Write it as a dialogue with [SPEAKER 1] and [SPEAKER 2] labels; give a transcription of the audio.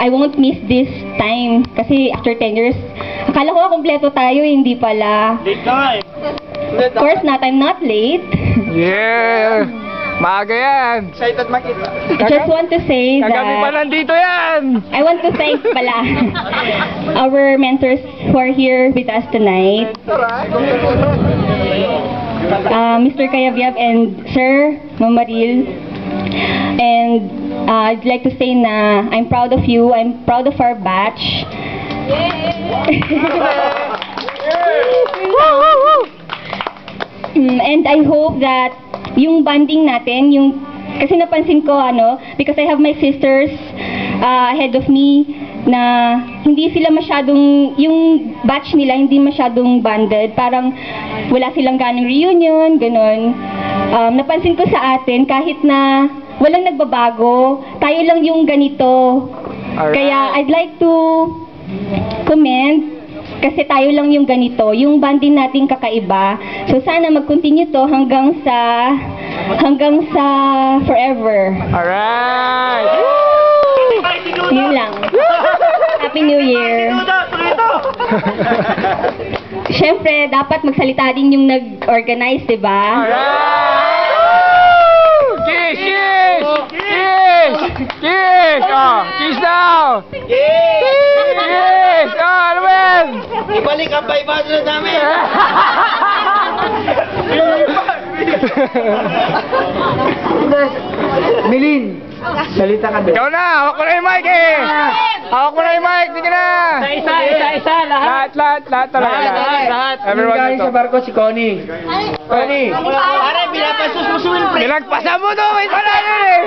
[SPEAKER 1] I won't miss this time. Kasi after 10 years, akala ko kompleto tayo, hindi pala. Of course not, I'm not late.
[SPEAKER 2] Yeah! Maaga yan!
[SPEAKER 3] Excited makita.
[SPEAKER 1] I just want to say
[SPEAKER 2] Kagabi pa
[SPEAKER 1] that
[SPEAKER 2] nandito yan!
[SPEAKER 1] I want to thank pala our mentors who are here with us tonight. Mr. Kayabyab and Sir Mamaril. And I'd like to say na I'm proud of you. I'm proud of our batch. And I hope that yung bonding natin, yung kasi napansin ko because I have my sisters ahead of me na hindi sila masyadong, yung batch nila hindi masyadong bonded, parang wala silang ganong reunion, ganun. Napansin ko sa atin, kahit na walang nagbabago, tayo lang yung ganito.
[SPEAKER 2] Alright.
[SPEAKER 1] Kaya I'd like to comment, kasi tayo lang yung ganito, yung bonding natin kakaiba. So sana mag-continue to hanggang sa forever.
[SPEAKER 2] Alright!
[SPEAKER 1] Yun lang. Happy New Year. Siyempre, dapat magsalita din yung nag-organize, diba?
[SPEAKER 2] Alright! Kiss! Kiss! Kiss! Kiss! Oh, kiss now! Kiss! Oh, ano ba yan?
[SPEAKER 3] Ibalik ang 500 namin. Milin, salita ka din.
[SPEAKER 2] Ikaw na! Hawak ko na yung mic eh! Hawak ko na yung mic! Sige na!
[SPEAKER 4] Isa, lahat.
[SPEAKER 2] Lahat talaga.
[SPEAKER 4] Lahat.
[SPEAKER 2] Everyone
[SPEAKER 3] Galing
[SPEAKER 2] dito.
[SPEAKER 3] sa barko si Connie. Connie.
[SPEAKER 4] Pare, pinapasus mo si Wilfred.
[SPEAKER 2] Pinagpasa mo to! Wait, wala na eh!